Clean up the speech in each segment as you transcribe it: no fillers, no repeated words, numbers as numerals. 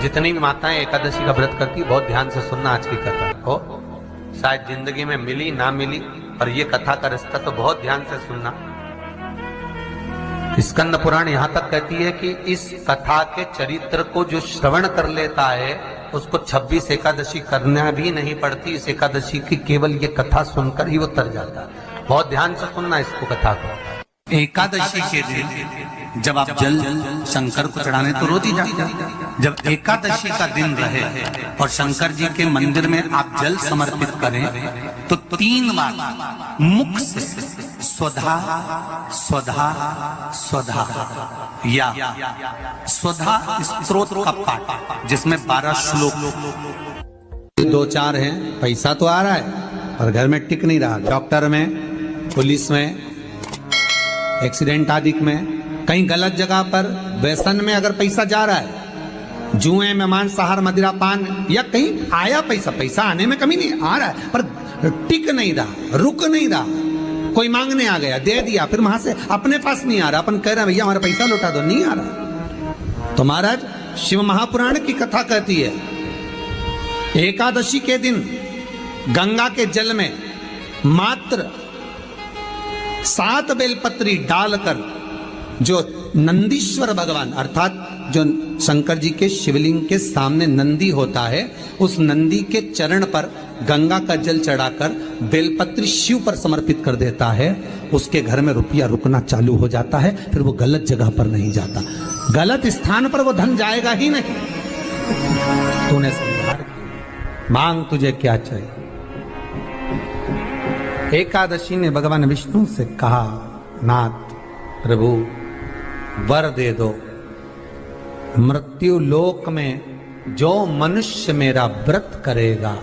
जितनी भी माताएं एकादशी का व्रत करती, बहुत ध्यान से सुनना आज की कथा हो। शायद जिंदगी में मिली ना मिली, पर ये कथा का रिश्ता तो बहुत ध्यान से सुनना। स्कंद पुराण यहां तक कहती है कि इस कथा के चरित्र को जो श्रवण कर लेता है उसको 26 एकादशी करना भी नहीं पड़ती। इस एकादशी की केवल ये कथा सुनकर ही वो तर जाता है। बहुत ध्यान से सुनना इसको, कथा को। एकादशी के दिन जब आप जल शंकर को चढ़ाने तो रोज ही जाते हैं। जब एकादशी का दिन रहे और शंकर जी के मंदिर में आप जल समर्पित करें तो 3 बार मुख से स्वधा स्वधा स्वधा या स्वधा स्तोत्र का पाठ, जिसमें 12 श्लोक 2-4 हैं। पैसा तो आ रहा है और घर में टिक नहीं रहा। डॉक्टर में, पुलिस में, एक्सीडेंट आदि में, कहीं गलत जगह पर, व्यसन में अगर पैसा जा रहा है, जुए में, मांसाहार, मदिरा पान, या कहीं आया पैसा आने में कमी नहीं, आ रहा है पर टिक नहीं रहा, रुक नहीं रहा। कोई मांगने आ गया, दे दिया, फिर वहां से अपने पास नहीं आ रहा, अपन कह रहे हैं भैया हमारा पैसा लौटा दो, नहीं आ रहा। तो महाराज शिव महापुराण की कथा कहती है, एकादशी के दिन गंगा के जल में मात्र 7 बेलपत्री डालकर जो नंदीश्वर भगवान अर्थात जो शंकर जी के शिवलिंग के सामने नंदी होता है, उस नंदी के चरण पर गंगा का जल चढ़ाकर बेलपत्री शिव पर समर्पित कर देता है, उसके घर में रुपया रुकना चालू हो जाता है। फिर वो गलत जगह पर नहीं जाता, गलत स्थान पर वो धन जाएगा ही नहीं। तूने संभाल, मांग तुझे क्या चाहिए। एकादशी ने भगवान विष्णु से कहा, नाथ प्रभु वर दे दो, मृत्यु लोक में जो मनुष्य मेरा व्रत करेगा,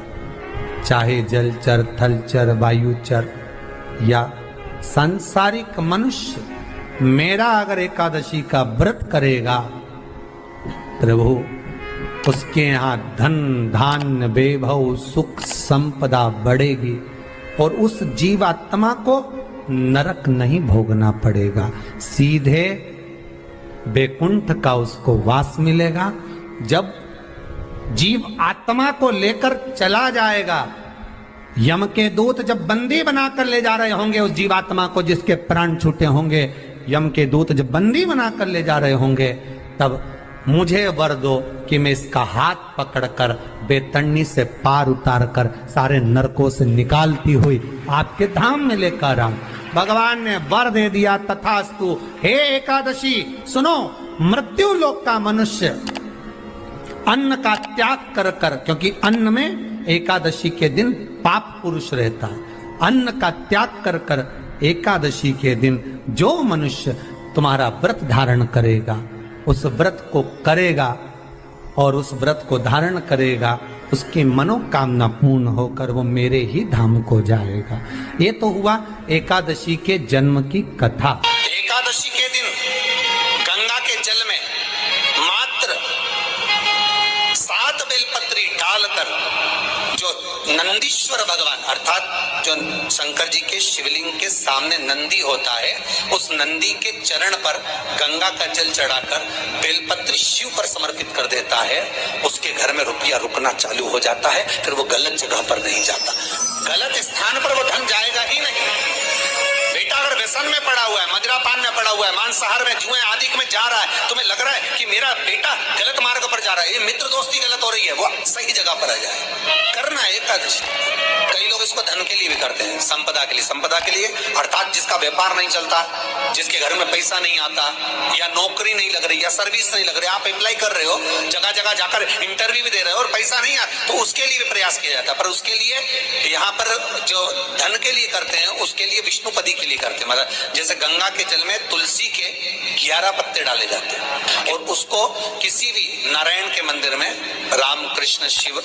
चाहे जलचर, थलचर, वायुचर या सांसारिक मनुष्य, मेरा अगर एकादशी का व्रत करेगा, प्रभु उसके यहां धन धान्य वैभव सुख संपदा बढ़ेगी और उस जीवात्मा को नरक नहीं भोगना पड़ेगा, सीधे बैकुंठ का उसको वास मिलेगा। जब जीव आत्मा को लेकर चला जाएगा, यम के दूत जब बंदी बनाकर ले जा रहे होंगे उस जीवात्मा को, जिसके प्राण छूटे होंगे, यम के दूत जब बंदी बनाकर ले जा रहे होंगे, तब मुझे वर दो कि मैं इसका हाथ पकड़कर बेतन्नी से पार उतार कर सारे नरकों से निकालती हुई आपके धाम में लेकर आऊं। भगवान ने वर दे दिया, तथास्तु। हे एकादशी सुनो, मृत्यु लोक का मनुष्य अन्न का त्याग कर कर, क्योंकि अन्न में एकादशी के दिन पाप पुरुष रहता है, अन्न का त्याग कर कर एकादशी के दिन जो मनुष्य तुम्हारा व्रत धारण करेगा, उस व्रत को करेगा और उस व्रत को धारण करेगा, उसकी मनोकामना पूर्ण होकर वो मेरे ही धाम को जाएगा। ये तो हुआ एकादशी के जन्म की कथा। एकादशी के दिन गंगा के जल में मात्र 7 बेलपत्री डालकर जो नंदीश्वर भगवान अर्थात जो शंकर जी के शिवलिंग के सामने नंदी होता है, उस नंदी के चरण पर गंगा का जल चढ़ाकर बेलपत्री शिव पर समर्पित कर देता है, उसके घर में रुपया रुकना चालू हो जाता है। फिर वो गलत जगह पर नहीं जाता, गलत स्थान पर वो धन जाएगा ही नहीं। बेटा अगर व्यसन में पड़ा हुआ है, मदिरा पान में पड़ा हुआ है, मांसाहार में, जुए आदि में जा रहा है, तुम्हें लग रहा है कि मेरा बेटा गलत मार्ग पर जा रहा है, ये मित्र दोस्ती गलत हो रही है, वो सही जगह पर आ जाए। करना है एकादशी। कई लोग इसको धन के लिए भी करते हैं, संपदा के लिए। संपदा के लिए अर्थात जिसका व्यापार नहीं चलता, जिसके घर में पैसा नहीं आता, या नौकरी नहीं लग रही, या सर्विस नहीं लग रही, आप अप्लाई कर रहे हो, जगह जगह जाकर इंटरव्यू भी दे रहे हो और पैसा नहीं आता, तो उसके लिए भी प्रयास किया जाता है। पर उसके लिए यहाँ पर जो धन के लिए करते हैं, उसके लिए विष्णुपदी के लिए करते हैं। मतलब जैसे गंगा के जल में तुलसी के 11 पत्ते डाले जाते हैं और उसको किसी भी नारायण के मंदिर में, राम कृष्ण शिव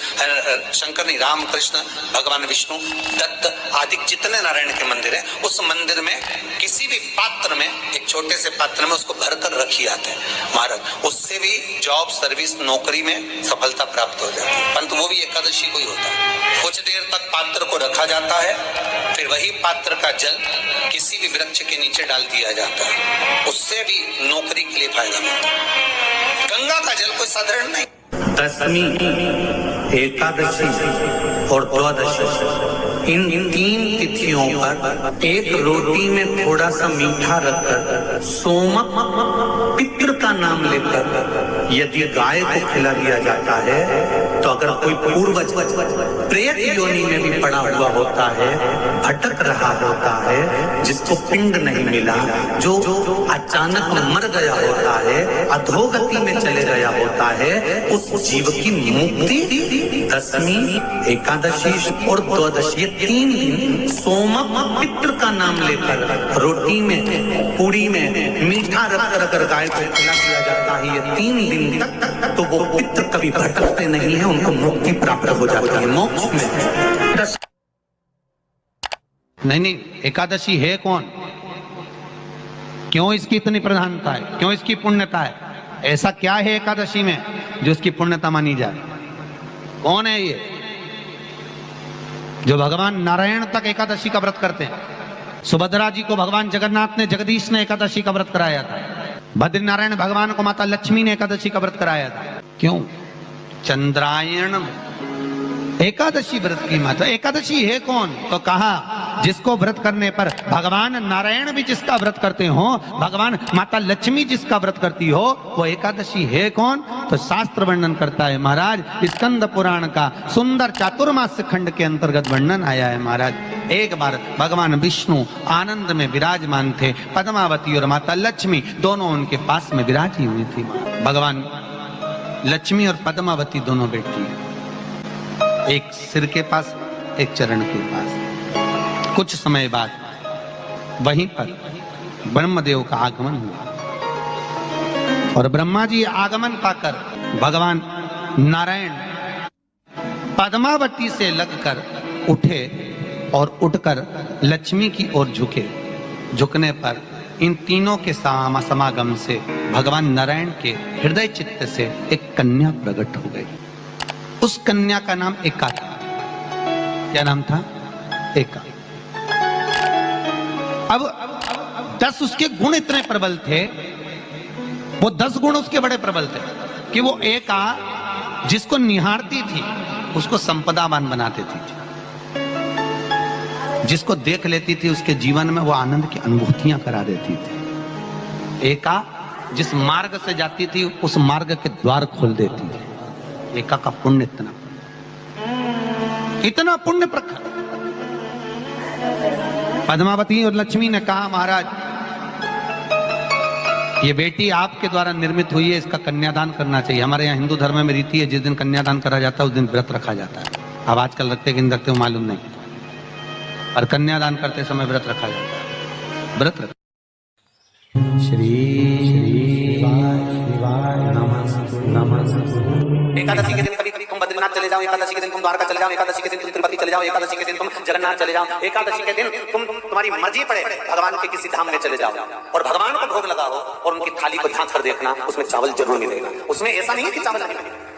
शंकर नहीं, राम कृष्ण भगवान विष्णु दत्त आदि जितने नारायण के मंदिर है, उस मंदिर में किसी भी पात्र में, एक छोटे से पात्र में उसको भरकर रखी जाते हैं महाराज। उससे भी जॉब, सर्विस, नौकरी में सफलता प्राप्त हो जाती है। परंतु वो भी एकादशी को ही होता है। कुछ देर तक पात्र को रखा जाता है, फिर वही पात्र का जल किसी भी वृक्ष के नीचे डाल दिया जाता है, उससे भी नौकरी के लिए फायदा मिलता है। गंगा का जल कोई साधारण नहीं। दशमी, एकादशी और द्वादशी, इन 3 तिथियों पर एक रोटी में थोड़ा सा मीठा रखकर सोमक पितृ का नाम लेकर यदि गाय को खिला दिया जाता है, तो अगर कोई पूर्वज प्रेत योनि में भी पड़ा हुआ होता है, भटक रहा होता है, जिसको पिंड नहीं मिला, जो अचानक मर गया होता है, अधोगति में चले गया होता है, उस जीव की मुक्ति दशमी, एकादशी और द्वादशी, ये 3 दिन सोमक पितृ का नाम लेकर रोटी में, पूरी में मीठा रखकर अगर गाय को खिला दिया जाता है, ये 3 दिन तक, तो वो पितृ कभी भटकते नहीं है, उनको मुक्ति प्राप्त हो जाती है, मोक्ष में। नहीं, एकादशी है कौन? क्यों इसकी इतनी प्रधानता है? क्यों इसकी पुण्यता है? ऐसा क्या है एकादशी में जो इसकी पुण्यता मानी जाए? कौन है ये जो भगवान नारायण तक एकादशी का व्रत करते हैं? सुभद्रा जी को भगवान जगन्नाथ ने, जगदीश ने एकादशी का व्रत कराया था। बद्रीनारायण भगवान को माता लक्ष्मी ने एकादशी का व्रत कराया था। क्यों? चंद्रायण एकादशी व्रत की माता। एकादशी है कौन? तो कहा जिसको व्रत करने पर भगवान नारायण भी जिसका व्रत करते हो, भगवान माता लक्ष्मी जिसका व्रत करती हो, वो एकादशी है कौन? तो शास्त्र वर्णन करता है महाराज, स्कंद पुराण का सुंदर चातुर्मास्य खंड के अंतर्गत वर्णन आया है महाराज। एक बार भगवान विष्णु आनंद में विराजमान थे, पद्मावती और माता लक्ष्मी दोनों उनके पास में विराजी हुई थी। भगवान लक्ष्मी और पद्मावती दोनों बैठी, एक सिर के पास, एक चरण के पास। कुछ समय बाद वहीं पर ब्रह्मदेव का आगमन हुआ और ब्रह्मा जी आगमन पाकर भगवान नारायण पद्मावती से लगकर उठे और उठकर लक्ष्मी की ओर झुके। झुकने पर इन तीनों के समागम से भगवान नारायण के हृदय चित्त से एक कन्या प्रकट हो गई। उस कन्या का नाम एका था। क्या नाम था? एका। अब 10 उसके गुण इतने प्रबल थे, वो 10 गुण उसके बड़े प्रबल थे कि वो एका जिसको निहारती थी उसको संपदावान बना देती थी, जिसको देख लेती थी उसके जीवन में वो आनंद की अनुभूतियां करा देती थी। एका जिस मार्ग से जाती थी उस मार्ग के द्वार खोल देती थी। एका का पुण्य इतना पुण्य प्रखर। पद्मावती और लक्ष्मी ने कहा महाराज ये बेटी आपके द्वारा निर्मित हुई है, इसका कन्यादान करना चाहिए। हमारे यहाँ हिंदू धर्म में रीति है, जिस दिन कन्यादान करा जाता है उस दिन व्रत रखा जाता है। अब आजकल रखते कि नहीं रखते हो मालूम नहीं, और कन्यादान करते समय व्रत रखा जाता है। व्रत रख श्री शिवाय नमः। एकादशी के दिन कभी तुम बद्रीनाथ चले जाओ, एकादशी के दिन तुम द्वारका चले जाओ, एकादशी के दिन तुम तिरुपति चले जाओ, एकादशी के दिन तुम जगन्नाथ चले जाओ, एकादशी के दिन तुम्हारी मर्जी पड़े भगवान के किसी धाम में चले जाओ और भगवान को भोग लगाओ और उनकी थाली को झांक कर देखना, उसमें चावल जरूर मिलेगा। उसमें ऐसा नहीं है कि चावल नहीं मिलेगा।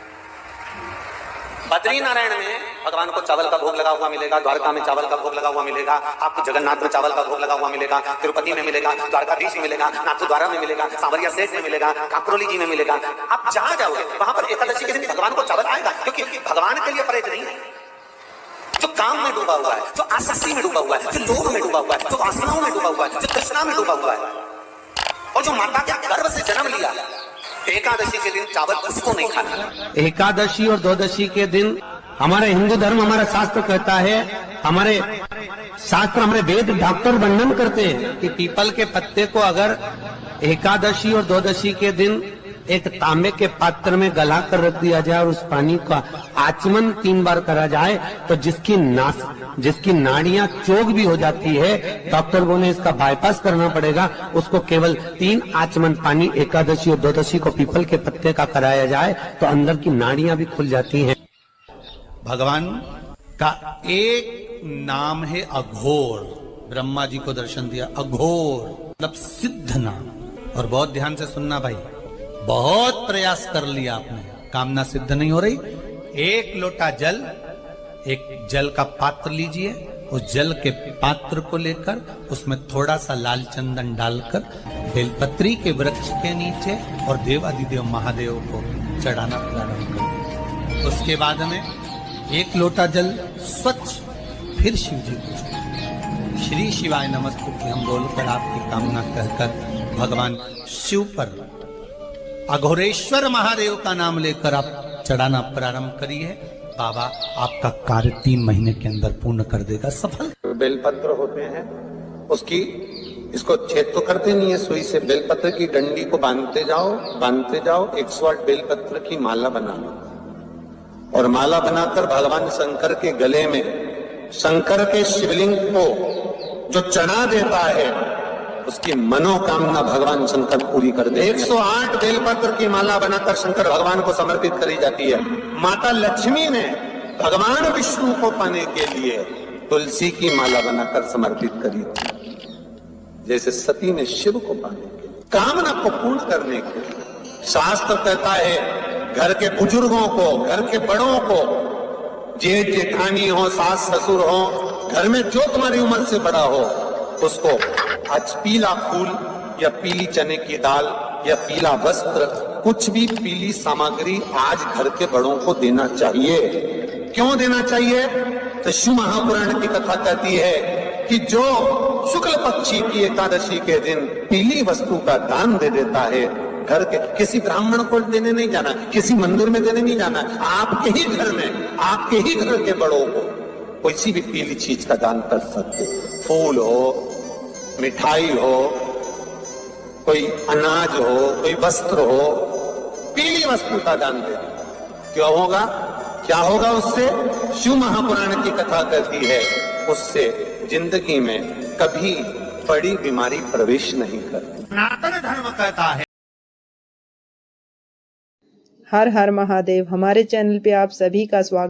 बद्री नारायण में भगवान को चावल का भोग लगा हुआ मिलेगा, द्वारका में चावल का भोग लगा हुआ मिलेगा, आपको जगन्नाथ में चावल का भोग लगा हुआ मिलेगा, तिरुपति में मिलेगा, द्वारकाधीश में मिलेगा, नाथद्वारा में मिलेगा, सांवरिया सेठ में मिलेगा, काकरोली जी में मिलेगा। आप जहां जाओगे वहां पर एकादशी के दिन भगवान को चावल आएगा, क्योंकि भगवान के लिए परहेज नहीं है। जो काम में डूबा हुआ है, जो आसक्ति में डूबा हुआ है, जो लोभ में डूबा हुआ है, जो वासनाओं में डूबा हुआ है, जो तृष्णा में डूबा हुआ है, और जो माता के गर्भ से जन्म लिया, एकादशी के दिन चावल उसको नहीं खाना। एकादशी और द्वादशी के दिन हमारे हिंदू धर्म, हमारा शास्त्र कहता है, हमारे शास्त्र, हमारे वेद डॉक्टर वर्णन करते हैं कि पीपल के पत्ते को अगर एकादशी और द्वादशी के दिन एक तांबे के पात्र में गला कर रख दिया जाए और उस पानी का आचमन 3 बार करा जाए तो जिसकी नाड़ियां चोक भी हो जाती है, डॉक्टर बोले इसका बाईपास करना पड़ेगा, उसको केवल 3 आचमन पानी एकादशी और द्वादशी को पीपल के पत्ते का कराया जाए तो अंदर की नाड़ियां भी खुल जाती हैं। भगवान का एक नाम है अघोर। ब्रह्मा जी को दर्शन दिया, अघोर मतलब सिद्ध नाम। और बहुत ध्यान से सुनना भाई, बहुत प्रयास कर लिया आपने, कामना सिद्ध नहीं हो रही। 1 लोटा जल, एक जल का पात्र लीजिए, उस जल के पात्र को लेकर उसमें थोड़ा सा लाल चंदन डालकर बेलपत्री के वृक्ष के नीचे और देवादिदेव महादेव को चढ़ाना प्रारंभ करें। उसके बाद में एक लोटा जल स्वच्छ फिर शिव जी को श्री शिवाय नमस्तु की हम बोलकर आपकी कामना कहकर भगवान शिव पर अघोरेश्वर महादेव का नाम लेकर आप चढ़ाना प्रारंभ करिए। बाबा आपका कार्य 3 महीने के अंदर पूर्ण कर देगा, सफल। बेलपत्र होते हैं, उसकी इसको छेद तो करते नहीं है सुई से, बेलपत्र की डंडी को बांधते जाओ 108 बेलपत्र की माला बना लो और माला बनाकर भगवान शंकर के गले में शंकर के शिवलिंग को जो चढ़ा देता है उसकी मनोकामना भगवान शंकर पूरी कर दे। 108 बेलपत्र की माला बनाकर शंकर भगवान को समर्पित करी जाती है। माता लक्ष्मी ने भगवान विष्णु को पाने के लिए तुलसी की माला बनाकर समर्पित करी थी, जैसे सती ने शिव को पाने के लिए, कामना को पूर्ण करने के लिए। शास्त्र कहता है घर के बुजुर्गों को, घर के बड़ों को, जेठ जेठानी हो, सास ससुर हो, घर में जो तुम्हारी उम्र से बड़ा हो, उसको आज पीला फूल या पीली चने की दाल या पीला वस्त्र, कुछ भी पीली सामग्री आज घर के बड़ों को देना चाहिए। क्यों देना चाहिए? तो शिव महापुराण की कथा कहती है कि जो शुक्ल पक्षी की एकादशी के दिन पीली वस्तु का दान दे देता है, घर के किसी ब्राह्मण को देने नहीं जाना, किसी मंदिर में देने नहीं जाना, आपके ही घर में, आपके ही घर के बड़ों को किसी भी पीली चीज का दान कर सकते। फूल हो, मिठाई हो, कोई अनाज हो, कोई वस्त्र हो, पीली वस्तु का दान दे दे। क्यों होगा? क्या होगा उससे? शिव महापुराण की कथा कहती है उससे जिंदगी में कभी बड़ी बीमारी प्रवेश नहीं करती। सनातन धर्म कहता है। हर हर महादेव। हमारे चैनल पे आप सभी का स्वागत